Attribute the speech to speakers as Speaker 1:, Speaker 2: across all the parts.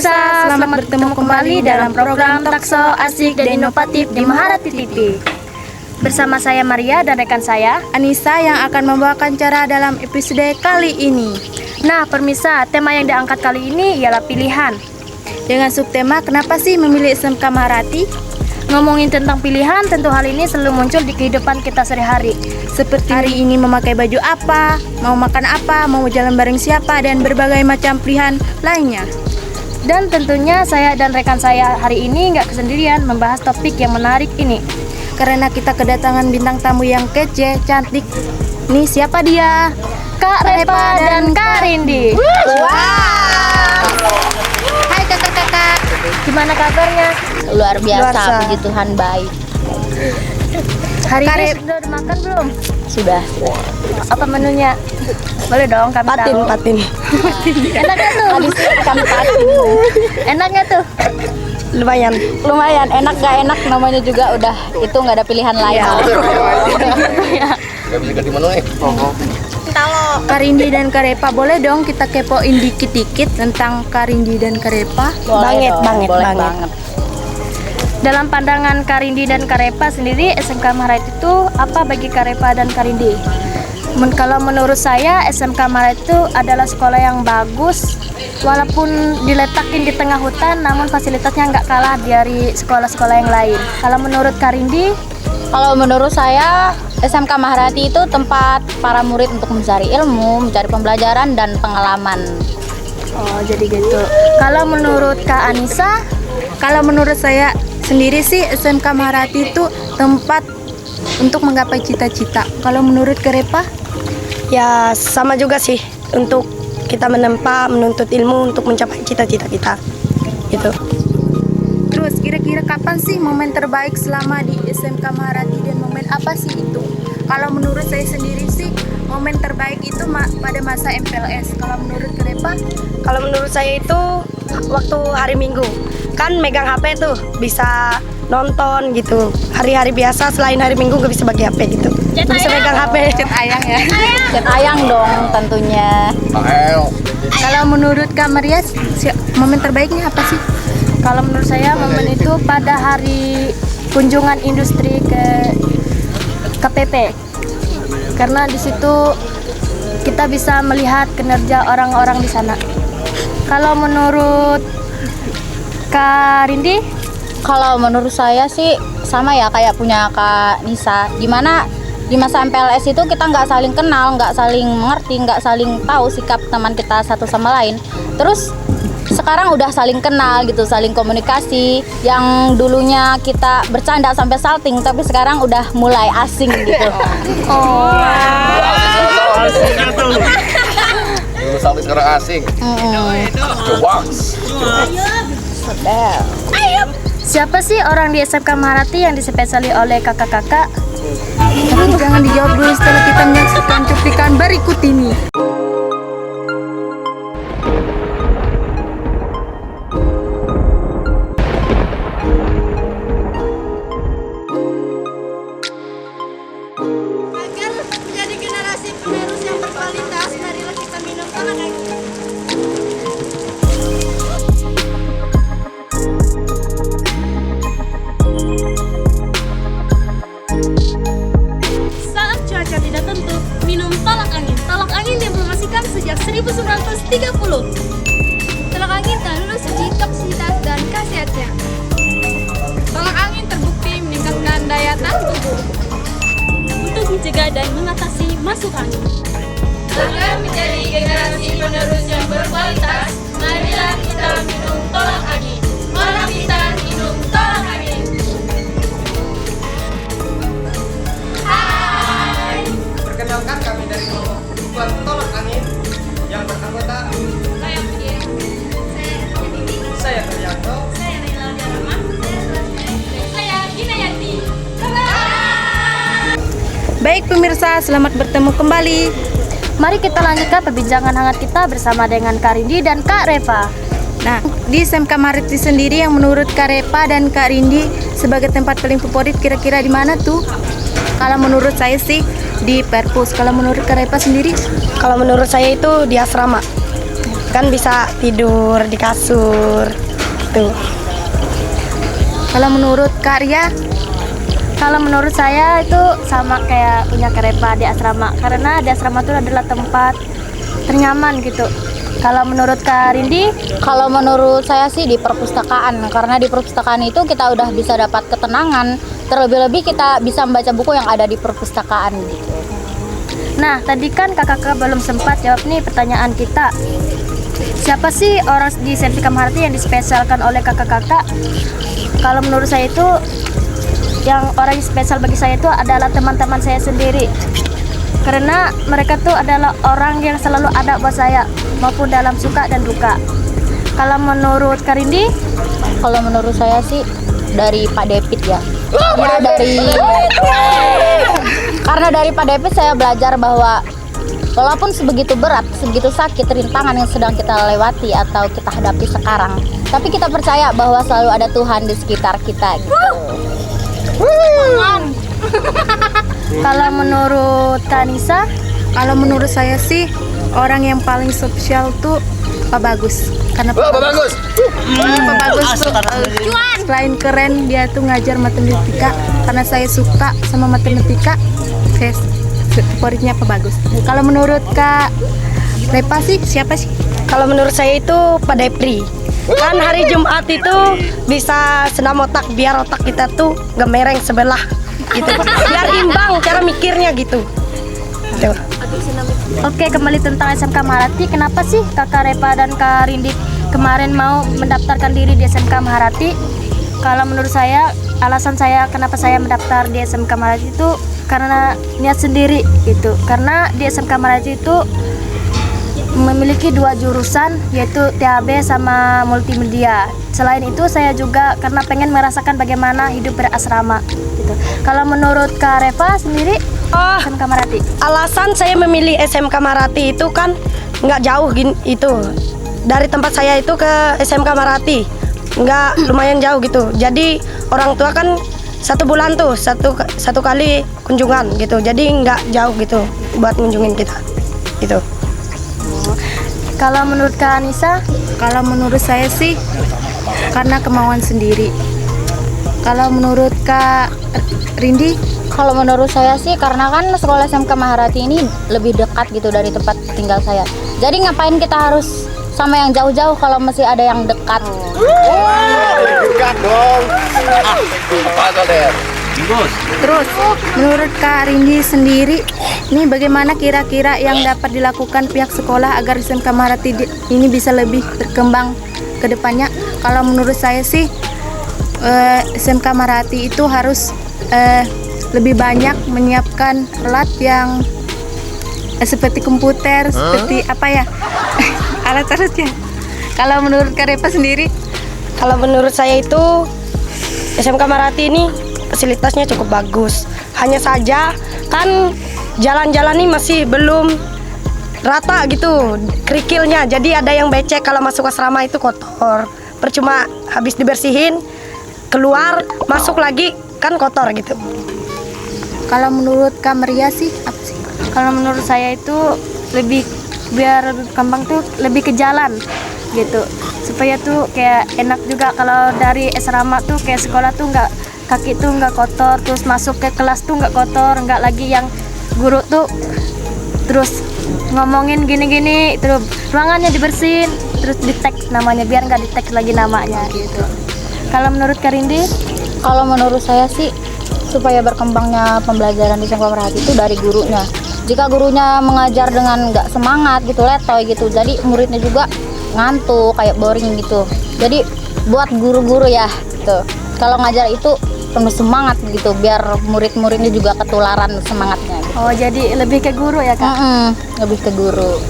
Speaker 1: pemirsa, selamat bertemu kembali dalam program Talkshow Asik dan Inovatif di Maharati TV. Bersama saya Maria dan rekan saya
Speaker 2: Anissa yang akan membawakan cara dalam episode kali ini.
Speaker 1: Nah pemirsa, tema yang diangkat kali ini ialah pilihan.
Speaker 2: Dengan subtema kenapa sih memilih SMK Maharati?
Speaker 1: Ngomongin tentang pilihan, tentu hal ini selalu muncul di kehidupan kita sehari-hari.
Speaker 2: Seperti hari ini memakai baju apa, mau makan apa, mau jalan bareng siapa, dan berbagai macam pilihan lainnya.
Speaker 1: Dan tentunya saya dan rekan saya hari ini nggak kesendirian membahas topik yang menarik ini.
Speaker 2: Karena kita kedatangan bintang tamu yang kece, cantik. Nih siapa dia?
Speaker 1: Kak Repa dan Kak Rindi.
Speaker 2: Wow. Hai kakak-kakak.
Speaker 1: Gimana kabarnya?
Speaker 3: Luar biasa, puji
Speaker 2: Luar
Speaker 3: Tuhan baik.
Speaker 1: Hari ini sudah makan belum?
Speaker 3: Sudah.
Speaker 1: Apa menunya? Boleh dong kami tahu.
Speaker 2: Patin.
Speaker 1: Enaknya tuh?
Speaker 3: Kami patin.
Speaker 1: Enaknya tuh?
Speaker 2: Lumayan.
Speaker 3: Enak gak enak namanya juga udah itu nggak ada pilihan lain.
Speaker 4: Gak bisa ganti menu nih.
Speaker 2: Kak Rindi dan Kak Repa, boleh dong kita kepoin dikit-dikit tentang Kak Rindi dan Kak Repa?
Speaker 3: Boleh.
Speaker 1: Dalam pandangan Kak Rindi dan Kak Repa sendiri, SMK Maharati itu apa bagi Kak Repa dan Kak Rindi? Kalau menurut saya, SMK Maharati itu adalah sekolah yang bagus. Walaupun diletakin di tengah hutan, namun fasilitasnya nggak kalah dari sekolah-sekolah yang lain. Kalau menurut Kak Rindi?
Speaker 3: Kalau menurut saya SMK Maharati itu tempat para murid untuk mencari ilmu, mencari pembelajaran dan pengalaman.
Speaker 1: Oh, jadi gitu. Kalau menurut Kak Anissa?
Speaker 2: Kalau menurut saya sendiri sih SMK Maharati itu tempat untuk menggapai cita-cita. Kalau menurut Kak Repa?
Speaker 5: Ya sama juga sih, untuk kita menuntut ilmu untuk mencapai cita-cita kita gitu.
Speaker 2: Terus kira-kira kapan sih momen terbaik selama di SMK Maharati dan momen apa sih itu? Kalau menurut saya sendiri sih momen terbaik itu pada masa MPLS. Kalau menurut Kak Repa?
Speaker 5: Kalau menurut saya itu waktu hari Minggu, kan megang HP tuh bisa nonton gitu. Hari-hari biasa selain hari Minggu gak bisa bagi HP gitu. Bisa megang HP.
Speaker 2: Cet ayang ya.
Speaker 3: Cet ayang dong tentunya.
Speaker 2: Kalau menurut Kak Maria, momen terbaiknya apa sih?
Speaker 1: Kalau menurut saya momen itu pada hari kunjungan industri ke KPP. Karena di situ kita bisa melihat kinerja orang-orang di sana. Kalau menurut Kak Rindi?
Speaker 3: Kalau menurut saya sih sama ya kayak punya Kak Nisa. Dimana di masa MPLS itu kita nggak saling kenal, nggak saling mengerti, nggak saling tahu sikap teman kita satu sama lain. Terus sekarang udah saling kenal gitu, saling komunikasi. Yang dulunya kita bercanda sampai salting, tapi sekarang udah mulai asing gitu.
Speaker 4: Dulu sampai sekarang asing.
Speaker 1: Siapa sih orang di SMK Maharati yang dispesiali oleh kakak-kakak?
Speaker 2: Tapi jangan dijawab dulu setelah kita menyaksikan cuplikan berikut ini.
Speaker 6: Agar menjadi generasi penerus yang berkualitas, marilah kita minum tolak angin. Saat cuaca tidak tentu, minum tolak angin. Tolak angin dipromosikan sejak 1930. Tolak angin tak lulus uji toksisitas dan khasiatnya. Tolak angin terbukti meningkatkan daya tahan tubuh untuk mencegah dan mengatasi masuk angin. Agar menjadi generasi penerus yang berkualitas, marilah kita minum tolak angin. Mari kita minum tolak angin. Hai.
Speaker 7: Perkenalkan kami dari kelompok Buat Tolak Angin yang beranggota
Speaker 6: Saya Puji.
Speaker 7: saya Trianto.
Speaker 6: Saya Naila Diarama. Saya Gina Yanti.
Speaker 2: Baik pemirsa, selamat bertemu kembali.
Speaker 1: Mari kita lanjutkan perbincangan hangat kita bersama dengan Kak Rindi dan Kak Repa.
Speaker 2: Nah, di SMK Maharati sendiri yang menurut Kak Repa dan Kak Rindi sebagai tempat paling favorit kira-kira di mana tuh? Kalau menurut saya sih di Perpus. Kalau menurut Kak Repa sendiri?
Speaker 5: Kalau menurut saya itu di asrama. kan bisa tidur di kasur tuh.
Speaker 2: Kalau menurut Kak Ria,
Speaker 1: Kalau menurut saya itu sama kayak punya Karepa di asrama, karena di asrama itu adalah tempat ternyaman gitu. Kalau menurut Kak Rindi,
Speaker 3: Kalau menurut saya sih di perpustakaan, karena di perpustakaan itu kita udah bisa dapat ketenangan. Terlebih-lebih kita bisa membaca buku yang ada di perpustakaan gitu.
Speaker 1: nah tadi kan kakak-kakak belum sempat jawab nih pertanyaan kita. Siapa sih orang di Senvika Maharati yang dispesialkan oleh kakak-kakak? Kalau menurut saya itu yang orang yang spesial bagi saya itu adalah teman-teman saya sendiri, karena mereka tuh adalah orang yang selalu ada buat saya maupun dalam suka dan duka. Kalau menurut Karindi,
Speaker 3: Kalau menurut saya sih dari Pak Depit ya. Karena dari Pak Depit saya belajar bahwa walaupun sebegitu berat, sebegitu sakit rintangan yang sedang kita lewati atau kita hadapi sekarang, tapi kita percaya bahwa selalu ada Tuhan di sekitar kita gitu.
Speaker 1: kalau menurut Kanisa,
Speaker 2: kalau menurut saya sih orang yang paling spesial tuh Pak Bagus. Karena Pak
Speaker 4: Bagus.
Speaker 2: Bagus tuh selain keren, dia tuh ngajar matematika. Karena saya suka sama matematika, saya favoritnya Pak Bagus. Kalau menurut Kak Repa sih siapa sih?
Speaker 5: Kalau menurut saya itu Pak Depri. Kan hari Jumat itu bisa senam otak biar otak kita tuh gak mereng sebelah gitu. Biar imbang cara mikirnya gitu. Tuh.
Speaker 1: oke, kembali tentang SMK Maharati. Kenapa sih kakak Repa dan Kak Rindi kemarin mau mendaftarkan diri di SMK Maharati? Kalau menurut saya, alasan saya kenapa saya mendaftar di SMK Maharati itu karena niat sendiri gitu. Karena di SMK Maharati itu memiliki 2 jurusan, yaitu THB sama multimedia. Selain itu saya juga karena pengen merasakan bagaimana hidup berasrama gitu. Kalau menurut Kak Reva sendiri, SMK Maharati,
Speaker 5: Alasan saya memilih SMK Maharati itu kan nggak jauh itu. Dari tempat saya itu ke SMK Maharati nggak lumayan jauh gitu. Jadi orang tua kan 1 bulan tuh satu kali kunjungan gitu. Jadi nggak jauh gitu buat kunjungin kita gitu.
Speaker 1: kalau menurut Kak Anissa,
Speaker 2: Kalau menurut saya sih karena kemauan sendiri. Kalau menurut Kak Rindi,
Speaker 3: Kalau menurut saya sih karena kan sekolah SMK Maharati ini lebih dekat gitu dari tempat tinggal saya. Jadi ngapain kita harus sama yang jauh-jauh kalau masih ada yang dekat?
Speaker 4: Dekat dong. Apa tuh, Der?
Speaker 2: terus menurut Kak Rindi sendiri, ini bagaimana kira-kira yang dapat dilakukan pihak sekolah agar SMK Maharati ini bisa lebih berkembang ke depannya? Kalau menurut saya sih SMK Maharati itu harus lebih banyak menyiapkan alat yang seperti komputer, seperti apa ya, alat-alatnya. Kalau menurut Kak Repa sendiri,
Speaker 5: Kalau menurut saya itu SMK Maharati ini fasilitasnya cukup bagus. Hanya saja kan jalan-jalan ini masih belum rata gitu kerikilnya. Jadi ada yang becek kalau masuk asrama itu kotor. Percuma habis dibersihin, keluar masuk lagi kan kotor gitu.
Speaker 2: kalau menurut Kak Maria sih apa sih?
Speaker 1: kalau menurut saya itu lebih biar lebih berkembang tuh lebih ke jalan gitu, supaya tuh kayak enak juga kalau dari asrama tuh kayak sekolah tuh nggak, kaki tuh nggak kotor, terus masuk ke kelas tuh nggak kotor, nggak lagi yang guru tuh terus ngomongin gini-gini, terus ruangannya dibersihin, terus di tag namanya, biar nggak di tag lagi namanya gitu. Kalau menurut Karindi,
Speaker 3: Kalau menurut saya sih supaya berkembangnya pembelajaran di SMK Maharati itu dari gurunya. Jika gurunya mengajar dengan nggak semangat gitu, letoy gitu, jadi muridnya juga ngantuk, kayak boring gitu. Jadi buat guru-guru ya gitu, kalau ngajar itu penuh semangat gitu, biar murid-muridnya juga ketularan semangatnya gitu.
Speaker 1: oh jadi lebih ke guru ya Kak?
Speaker 3: Lebih ke guru.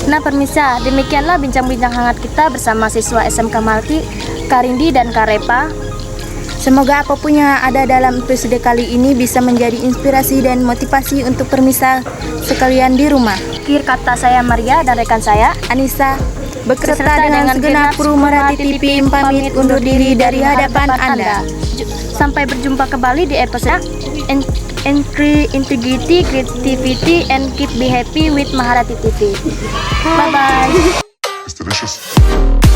Speaker 1: Nah permisa, demikianlah bincang-bincang hangat kita bersama siswa SMK Maharati, Karindi dan Kak Repa.
Speaker 2: Semoga apapun yang ada dalam episode kali ini bisa menjadi inspirasi dan motivasi untuk permisal sekalian di rumah.
Speaker 1: Akhir kata saya Maria dan rekan saya
Speaker 2: Anissa beserta dengan segenap kru Maharati TV pamit undur diri dari hadapan Anda.
Speaker 1: Sampai berjumpa kembali di episode Integrity, Creativity, and Keep Be Happy with Maharati TV. Bye-bye.
Speaker 8: delicious.